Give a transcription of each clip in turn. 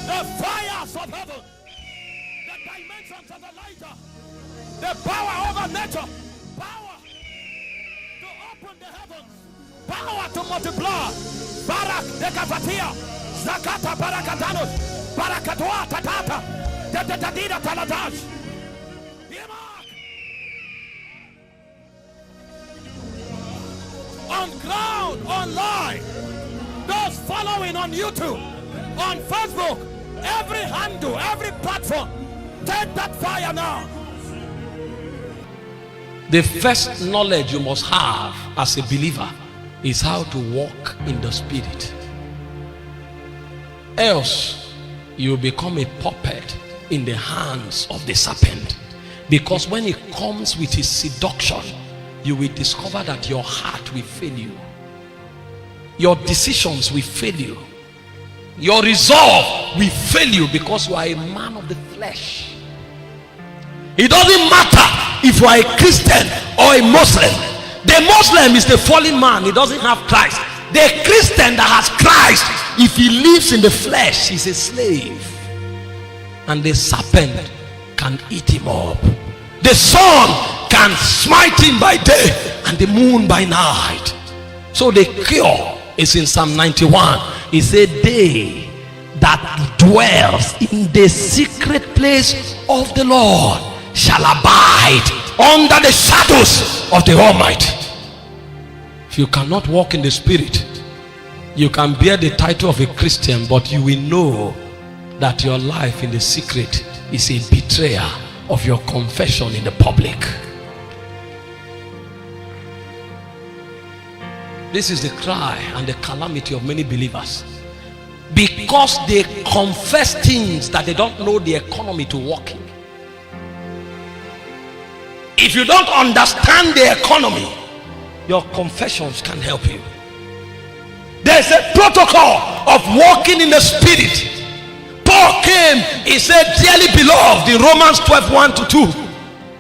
The fires of heaven, the dimensions of the lighter, the power over nature, power to open the heavens, power to multiply. Barak de Kavatia, Zakata Barakatanos, Barakatoa Tatata, Tadina Taladash. On ground, online, those following on YouTube, on Facebook, every handle, every platform, take that fire now. The first knowledge you must have as a believer is how to walk in the spirit. Else, you become a puppet in the hands of the serpent. Because when he comes with his seduction, you will discover that your heart will fail you. Your decisions will fail you. Your resolve will fail you because you are a man of the flesh. It doesn't matter if you are a Christian or a Muslim. The Muslim is the fallen man. He doesn't have Christ. The Christian that has Christ, if he lives in the flesh, he's a slave. And the serpent can eat him up. The sun can smite him by day and the moon by night. So the cure is in Psalm 91. He said, they that dwells in the secret place of the Lord shall abide under the shadows of the Almighty. If you cannot walk in the spirit, you can bear the title of a Christian, but you will know that your life in the secret is a betrayer of your confession in the public. This is the cry and the calamity of many believers, because they confess things that they don't know the economy to work in. If you don't understand the economy, your confessions can help you. There's a protocol of walking in the spirit. Paul came, he said, dearly beloved, in Romans 12:1-2,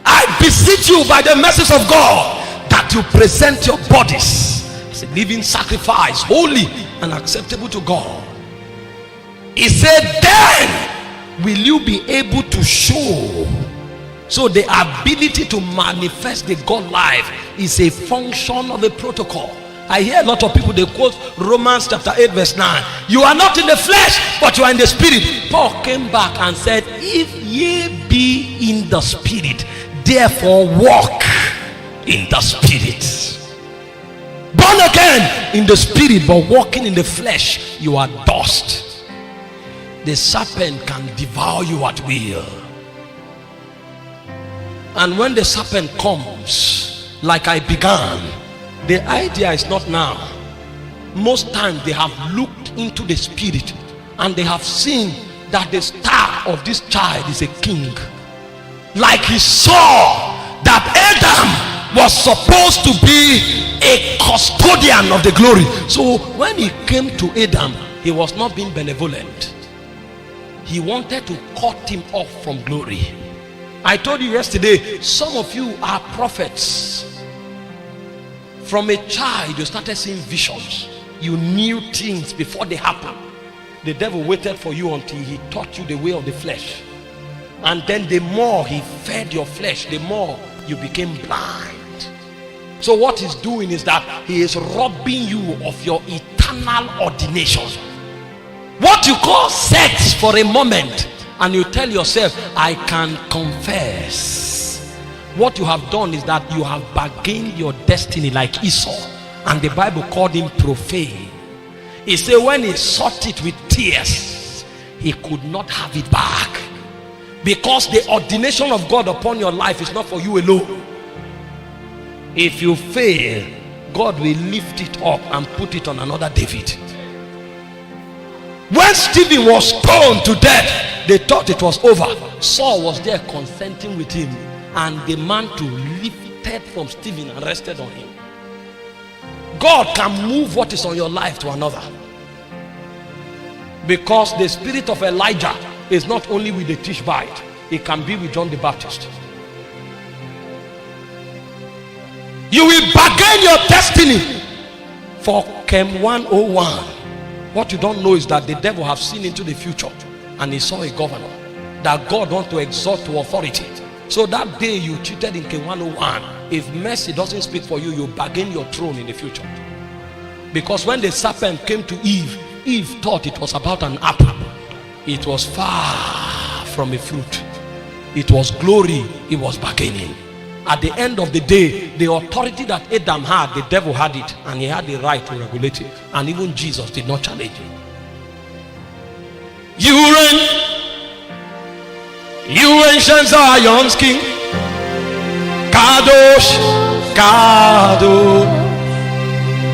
I beseech you by the mercies of God that you present your bodies as a living sacrifice, holy and acceptable to God. He said, then will you be able to show. So the ability to manifest the God life is a function of a protocol. I hear a lot of people, they quote Romans chapter 8:9. You are not in the flesh, but you are in the spirit. Paul came back and said, if ye be in the spirit, therefore walk in the spirit. Born again in the spirit, but walking in the flesh, you are dust. The serpent can devour you at will. And when the serpent comes, like I began, the idea is not now. Most times they have looked into the spirit and they have seen that the star of this child is a king. Like he saw that Adam was supposed to be a custodian of the glory. So when he came to Adam, he was not being benevolent. He wanted to cut him off from glory. I told you yesterday, some of you are prophets. From a child, you started seeing visions. You knew things before they happened. The devil waited for you until he taught you the way of the flesh. And then the more he fed your flesh, the more you became blind. So what he's doing is that he is robbing you of your eternal ordination. What you call sex for a moment, and you tell yourself, I can confess. What you have done is that you have bargained your destiny like Esau, and the Bible called him profane. He said when he sought it with tears, he could not have it back, because the ordination of God upon your life is not for you alone. If you fail, God will lift it up and put it on another David. When Stephen was stoned to death, they thought it was over. Saul was there consenting with him, and the mantle lifted from Stephen and rested on him. God can move what is on your life to another, because the spirit of Elijah is not only with the Tishbite, it can be with John the Baptist. You will bargain your destiny for Chem 101. What you don't know is that the devil has seen into the future. and he saw a governor that God want to exalt to authority. So that day you cheated in King 101, if mercy doesn't speak for you, you bargain your throne in the future. Because when the serpent came to Eve, Eve thought it was about an apple. It was far from a fruit. It was glory he was bargaining. At the end of the day, the authority that Adam had, the devil had it, and he had the right to regulate it. And even Jesus did not challenge it. You reign, you ancient Zion's king. Kadosh, Kadosh,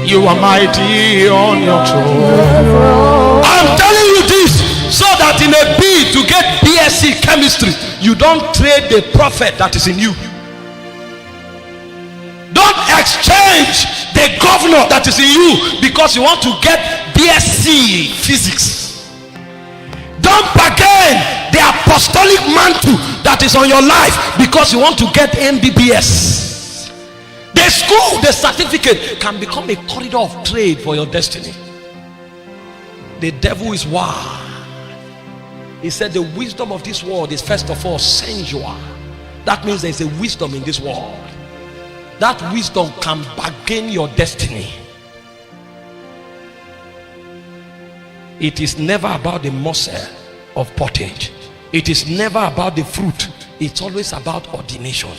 you are mighty on your throne. I'm telling you this so that in a bid to get BSc chemistry, you don't trade the prophet that is in you. Don't exchange the governor that is in you because you want to get BSc physics. Don't bargain the apostolic mantle that is on your life because you want to get MBBS. The school, the certificate can become a corridor of trade for your destiny. The devil is wild. He said the wisdom of this world is first of all sensual. That means there is a wisdom in this world. That wisdom can bargain your destiny. It is never about the morsel of pottage. It is never about the fruit. It's always about ordination.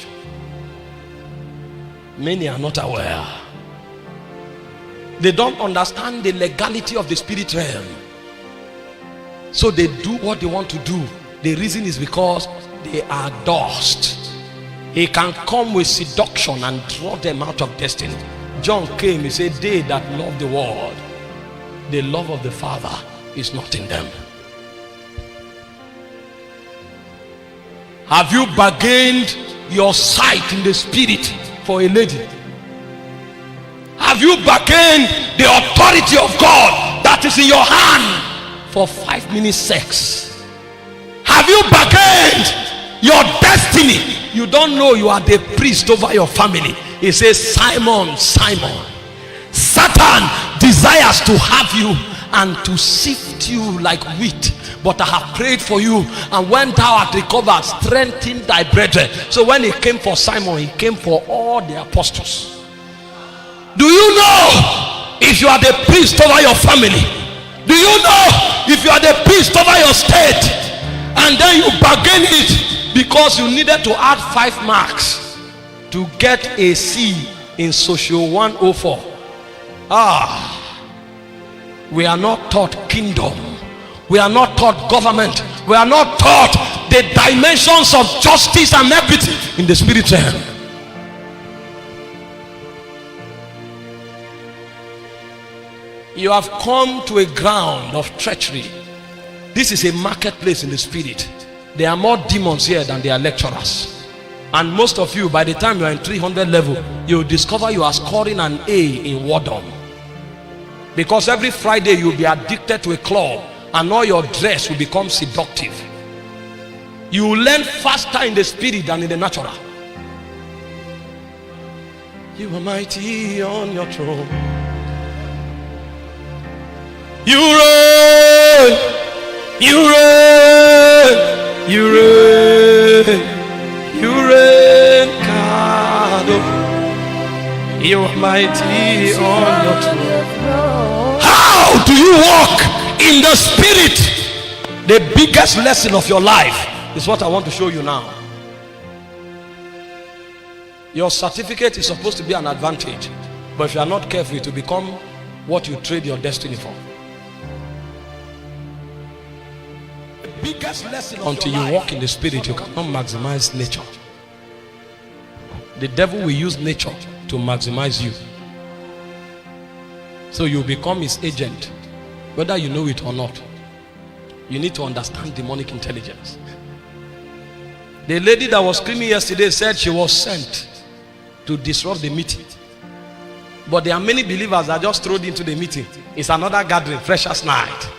Many are not aware. They don't understand the legality of the spirit realm. So they do what they want to do. The reason is because they are dust. He can come with seduction and draw them out of destiny. John came, he said, they that love the world, the love of the Father is not in them. Have you bargained your sight in the spirit for a lady? Have you bargained the authority of God that is in your hand for 5 minutes sex? Have you bargained your destiny? You don't know you are the priest over your family. He says, Simon, Simon, Satan desires to have you and to sift you like wheat, but I have prayed for you, and when thou art recovered, strengthen thy brethren. So when he came for Simon, he came for all the apostles. Do you know if you are the priest over your family? Do you know if you are the priest over your state, and then you bargain it because you needed to add 5 marks to get a C in Social 104? We are not taught kingdom. We are not taught government. We are not taught the dimensions of justice and equity in the spirit realm. You have come to a ground of treachery. This is a marketplace in the spirit. There are more demons here than there are lecturers. And most of you, by the time you are in 300 level, you will discover you are scoring an A in wardom. Because every Friday you will be addicted to a club, and all your dress will become seductive. You will learn faster in the spirit than in the natural. You are mighty on your throne. You reign, you reign, you reign, you reign, God. You are mighty on your throne. How do you walk in the spirit? The biggest lesson of your life is what I want to show you now. Your certificate is supposed to be an advantage, but if you are not careful, it will become what you trade your destiny for. The biggest lesson until you walk in the spirit, you cannot maximize nature. The devil will use nature to maximize you. So you become his agent, whether you know it or not. You need to understand demonic intelligence. The lady that was screaming yesterday said she was sent to disrupt the meeting. But there are many believers that just thrown into the meeting. It's another gathering, freshers night.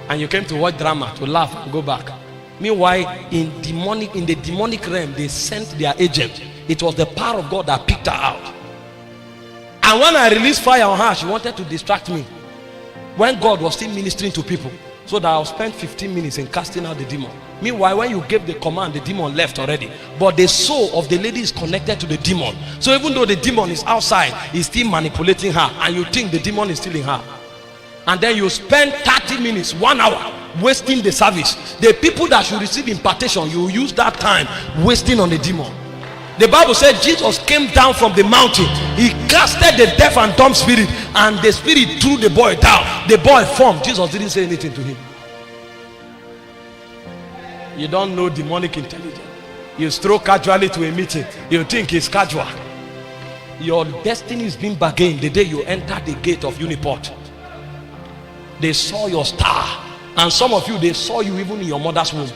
And you came to watch drama, to laugh and go back. Meanwhile, in the demonic realm, they sent their agent. It was the power of God that picked her out. And when I released fire on her, she wanted to distract me. When God was still ministering to people. so that I'll spend 15 minutes in casting out the demon. Meanwhile, when you gave the command, the demon left already. But the soul of the lady is connected to the demon. So even though the demon is outside, he's still manipulating her, and you think the demon is still in her. And then you spend 30 minutes, 1 hour wasting the service. The people that should receive impartation, you use that time wasting on the demon. The Bible said Jesus came down from the mountain. He casted the deaf and dumb spirit, and the spirit threw the boy down. The boy formed. Jesus didn't say anything to him. You don't know demonic intelligence. You stroll casually to a meeting, you think it's casual. Your destiny is being bargained the day you enter the gate of Uniport. They saw your star, and some of you, they saw you even in your mother's womb.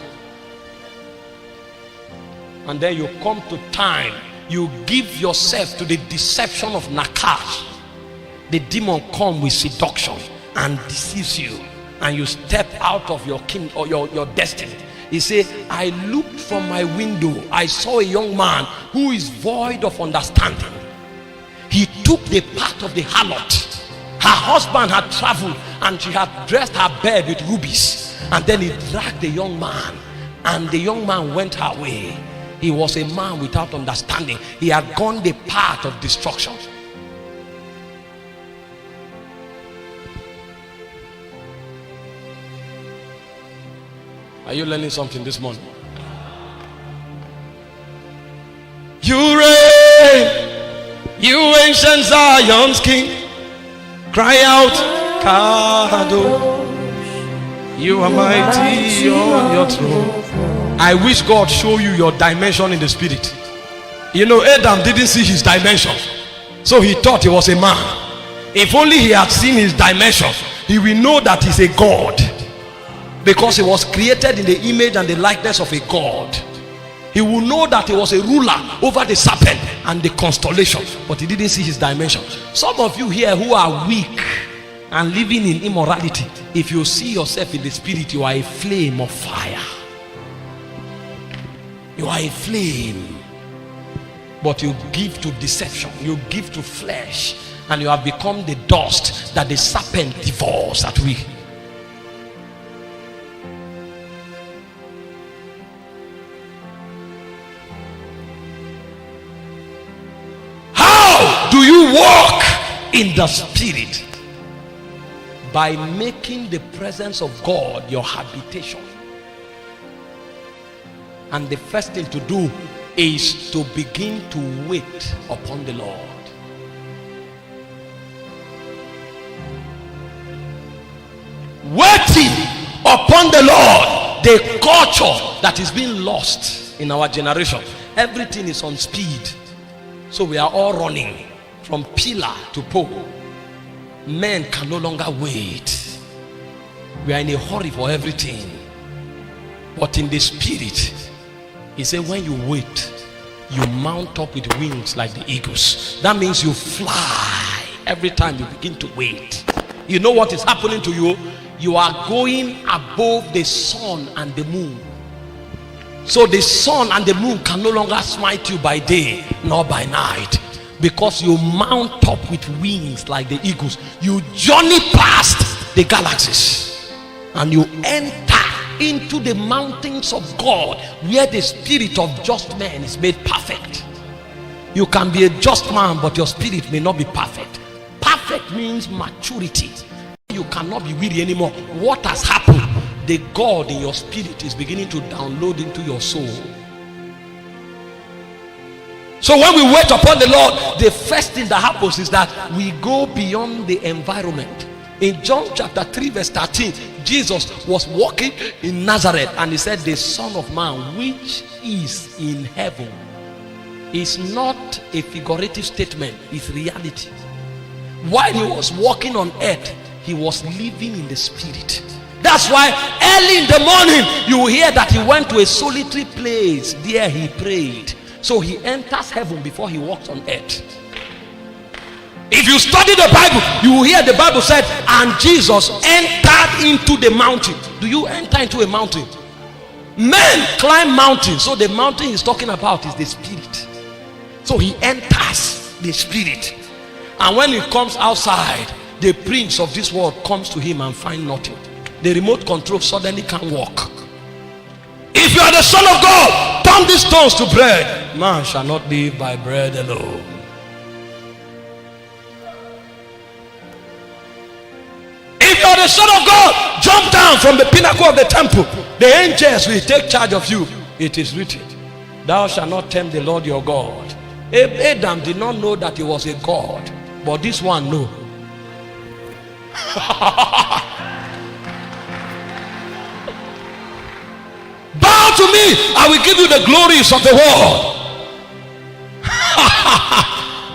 And then you come to time, you give yourself to the deception of Nakash. The demon comes with seduction and deceives you, and you step out of your king or your destiny. He said, I looked from my window, I saw a young man who is void of understanding. He took the path of the harlot. Her husband had traveled, and she had dressed her bed with rubies, and then he dragged the young man, and the young man went her way. He was a man without understanding. He had gone the path of destruction. Are you learning something this morning? You reign, you ancient Zion's king. Cry out, Kadosh. You are mighty on your throne. I wish God show you your dimension in the spirit. You know, Adam didn't see his dimension, so he thought he was a man. If only he had seen his dimension, he will know that he's a God, because he was created in the image and the likeness of a God. He will know that he was a ruler over the serpent and the constellation, but he didn't see his dimension. Some of you here who are weak and living in immorality, if you see yourself in the spirit, you are a flame of fire. You are a flame, but you give to deception, you give to flesh, and you have become the dust that the serpent devours at will. How do you walk in the spirit? By making the presence of God your habitation. And the first thing to do is to begin to wait upon the Lord. Waiting upon the Lord, the culture that is being lost in our generation. Everything is on speed, so we are all running from pillar to pole. Men can no longer wait. We are in a hurry for everything. But in the spirit, he said, when you wait, you mount up with wings like the eagles. That means you fly every time you begin to wait. You know what is happening to you? You are going above the sun and the moon. So the sun and the moon can no longer smite you by day nor by night, because you mount up with wings like the eagles. You journey past the galaxies and you enter into the mountains of God, where the spirit of just men is made perfect. You can be a just man, but your spirit may not be perfect. Perfect means maturity. You cannot be weary anymore. What has happened? The God in your spirit is beginning to download into your soul. So when we wait upon the Lord, the first thing that happens is that we go beyond the environment. In John chapter 3 verse 13, Jesus was walking in Nazareth, and he said, the Son of Man which is in heaven is not a figurative statement, it's reality. While he was walking on earth, he was living in the spirit. That's why early in the morning you will hear that he went to a solitary place. There he prayed. So he enters heaven before he walks on earth. If you study the Bible, you will hear the Bible said, and Jesus entered into the mountain. Do you enter into a mountain? Men climb mountains. So the mountain he's talking about is the spirit. So he enters the spirit. And when he comes outside, the prince of this world comes to him and finds nothing. the remote control suddenly can't work. If you are the Son of God, turn these stones to bread. Man shall not live by bread alone. If you are the Son of God, jump down from the pinnacle of the temple. The angels will take charge of you. It is written, thou shalt not tempt the Lord your God. Adam did not know that he was a God, but this one knew. Bow to me, I will give you the glories of the world.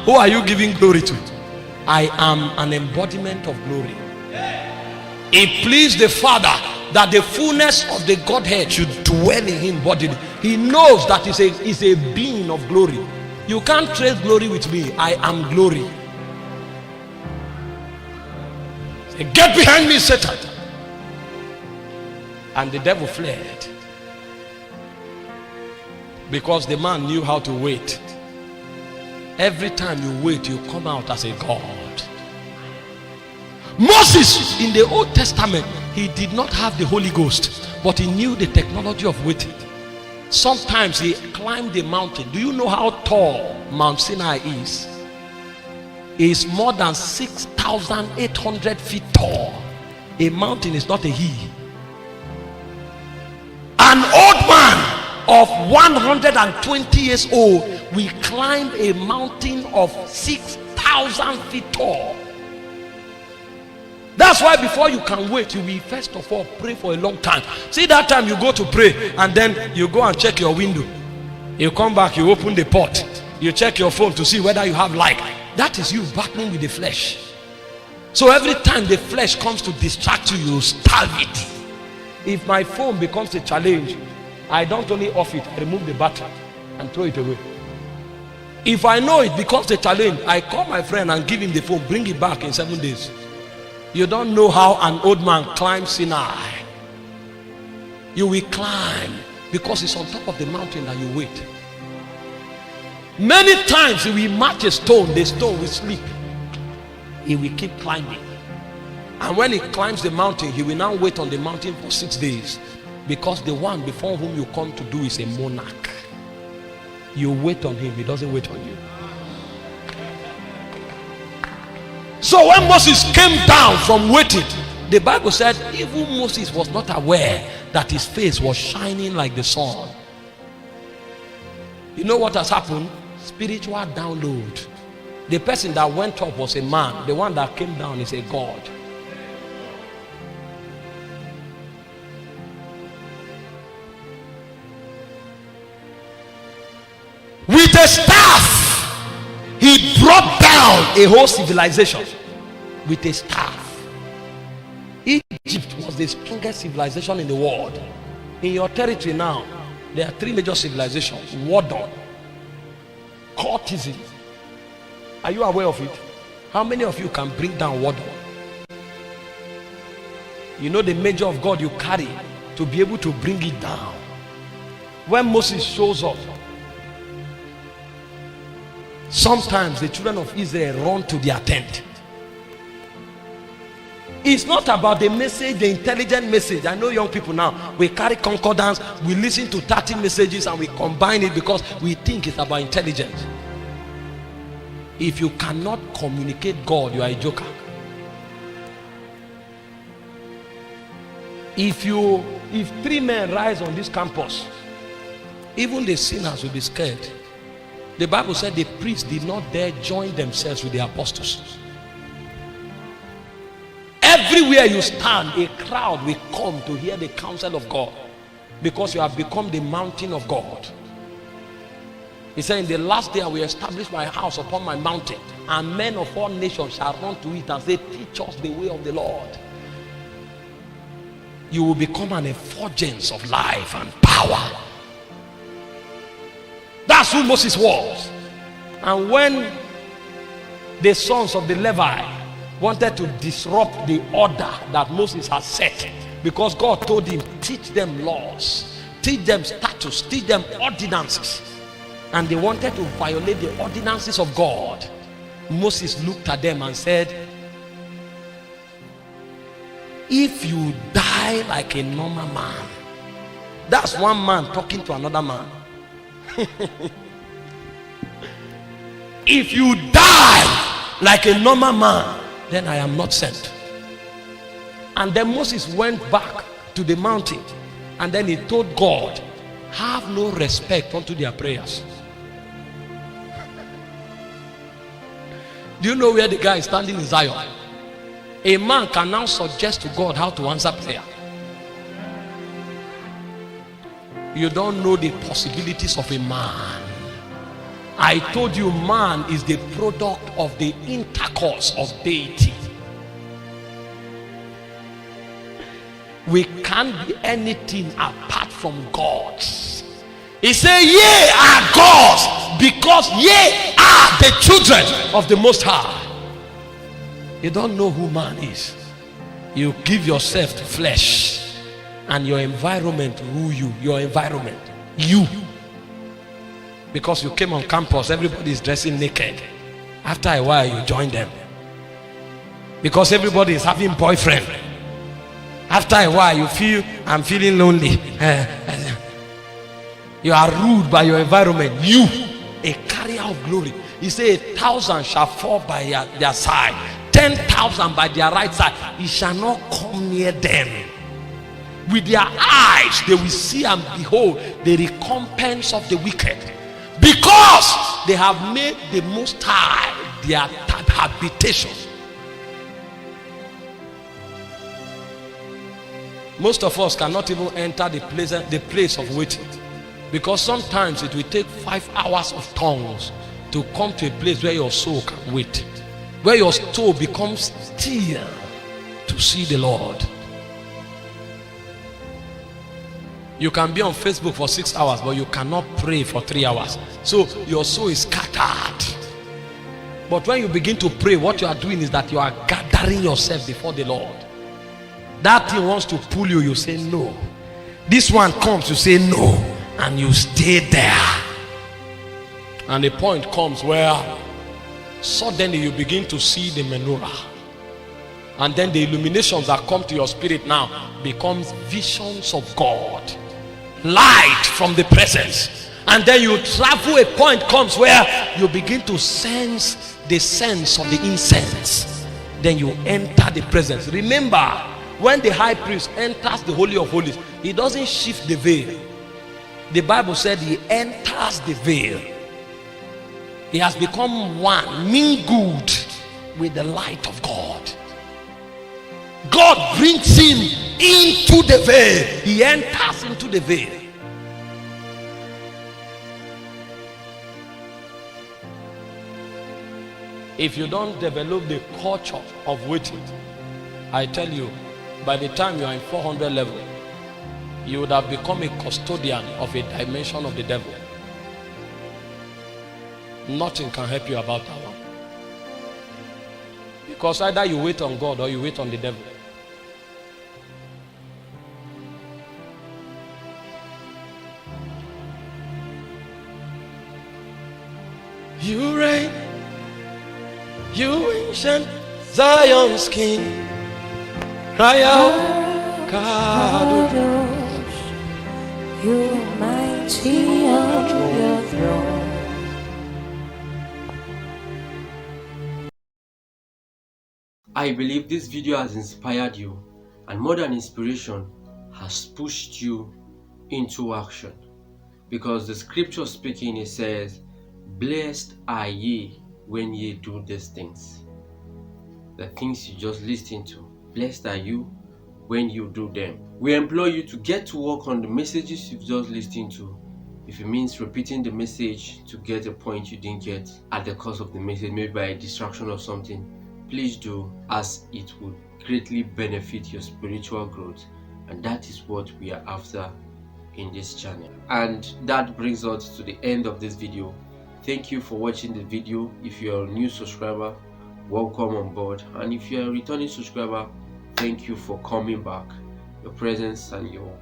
Who are you giving glory to? I am an embodiment of glory. It pleased the Father that the fullness of the Godhead should dwell in him bodily. He knows that he's a being of glory. You can't trade glory with me. I am glory. Say, get behind me, Satan. And the devil fled. Because the man knew how to wait. Every time you wait, you come out as a God. Moses in the Old Testament, he did not have the Holy Ghost, but he knew the technology of waiting. Sometimes he climbed the mountain. Do you know how tall Mount Sinai is? It is more than 6,800 feet tall. A mountain is not a hill. An old man of 120 years old will climb a mountain of 6,000 feet tall. That's why before you can wait, you will first of all pray for a long time. See, that time you go to pray and then you go and check your window. You come back, you open the pot, you check your phone to see whether you have light. That is you battling with the flesh. So every time the flesh comes to distract you, you starve it. If my phone becomes a challenge, I don't only off it, I remove the battery and throw it away. If I know it becomes a challenge, I call my friend and give him the phone, bring it back in 7 days. You don't know how an old man climbs Sinai. You will climb because it's on top of the mountain that you wait. Many times he will match a stone, the stone will sleep. He will keep climbing. And when he climbs the mountain, he will now wait on the mountain for 6 days. Because the one before whom you come to do is a monarch. You wait on him, he doesn't wait on you. So when Moses came down from waiting, the Bible said even Moses was not aware that his face was shining like the sun. You know what has happened? Spiritual download. The person that went up was a man. The one that came down is a God. With a staff, he brought down a whole civilization. With a staff. Egypt was the strongest civilization in the world. In your territory now, there are 3 major civilizations. Warden, courtesan. Are you aware of it? How many of you can bring down Warden? You know the measure of God you carry to be able to bring it down. When Moses shows up, sometimes the children of Israel run to their tent. It's not about the message, the intelligent message. I know young people now, we carry concordance, we listen to 30 messages and we combine it because we think it's about intelligence. If you cannot communicate God, you are a joker. If 3 men rise on this campus, even the sinners will be scared. The Bible said the priests did not dare join themselves with the apostles. Everywhere you stand, a crowd will come to hear the counsel of God because you have become the mountain of God. He said, in the last day I will establish my house upon my mountain, and men of all nations shall run to it and say, teach us the way of the Lord. You will become an effulgence of life and power. That's who Moses was. And when the sons of the Levi wanted to disrupt the order that Moses had set, because God told him, teach them laws, teach them statutes, teach them ordinances, and they wanted to violate the ordinances of God, Moses looked at them and said, if you die die like a normal man. That's one man talking to another man. If you die like a normal man, then I am not sent. And then Moses went back to the mountain, and then he told God, have no respect unto their prayers. Do you know where the guy is standing in Zion? A man can now suggest to God how to answer prayer. You don't know the possibilities of a man. I told you, man is the product of the intercourse of deity. We can't be anything apart from God. He said, ye are gods, because ye are the children of the Most High. You don't know who man is. You give yourself to flesh, and your environment rule you. Your environment, you. Because you came on campus, everybody is dressing naked. After a while, you join them. Because everybody is having boyfriend. After a while, you feel, I'm feeling lonely. You are ruled by your environment. You, a carrier of glory. He said, 1,000 shall fall by their side, 10,000 by their right side. He shall not come near them. With their eyes, they will see and behold the recompense of the wicked. Because they have made the Most High their habitation. Most of us cannot even enter the place of waiting, because sometimes it will take 5 hours of tongues to come to a place where your soul can wait, where your soul becomes still to see the Lord. You can be on Facebook for 6 hours, but you cannot pray for 3 hours. So your soul is scattered. But when you begin to pray, what you are doing is that you are gathering yourself before the Lord. That thing wants to pull you, you say no. This one comes, you say no, and you stay there. And the point comes where suddenly you begin to see the menorah, and then the illuminations that come to your spirit now becomes visions of God, light from the presence. And then you travel, a point comes where you begin to sense the sense of the incense. Then you enter the presence. Remember, when the high priest enters the Holy of Holies, he doesn't shift the veil. The Bible said he enters the veil. He has become one, mingled with the light of God. God brings him into the veil. He enters into the veil. If you don't develop the culture of waiting, I tell you, by the time you are in 400 level, you would have become a custodian of a dimension of the devil. Nothing can help you about that one. Because either you wait on God or you wait on the devil. You reign, you ancient Zion's king. Cry out, Kadosh, you are mighty on your throne. I believe this video has inspired you, and more than inspiration, has pushed you into action. Because the scripture speaking, it says, blessed are ye when ye do these things. The things you just listened to. Blessed are you when you do them. We implore you to get to work on the messages you've just listened to. If it means repeating the message to get a point you didn't get at the course of the message, maybe by a distraction or something, please do, as it would greatly benefit your spiritual growth. And that is what we are after in this channel. And that brings us to the end of this video. Thank you for watching the video. If you're a new subscriber, welcome on board. And if you're a returning subscriber, thank you for coming back. Your presence and your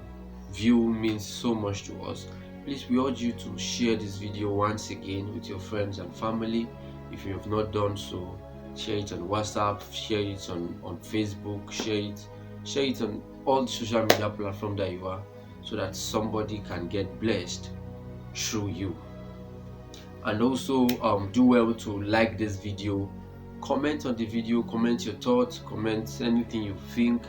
view means so much to us. Please, we urge you to share this video once again with your friends and family. If you have not done so, share it on WhatsApp, share it on Facebook, share it on all the social media platform that you are, so that somebody can get blessed through you. And also do well to like this video, comment on the video, comment your thoughts, comment anything you think.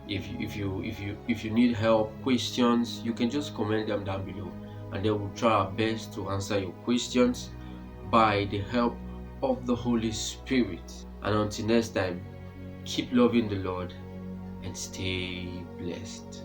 If you need help, questions, you can just comment them down below, and then we'll try our best to answer your questions by the help of the Holy Spirit. And until next time, keep loving the Lord and stay blessed.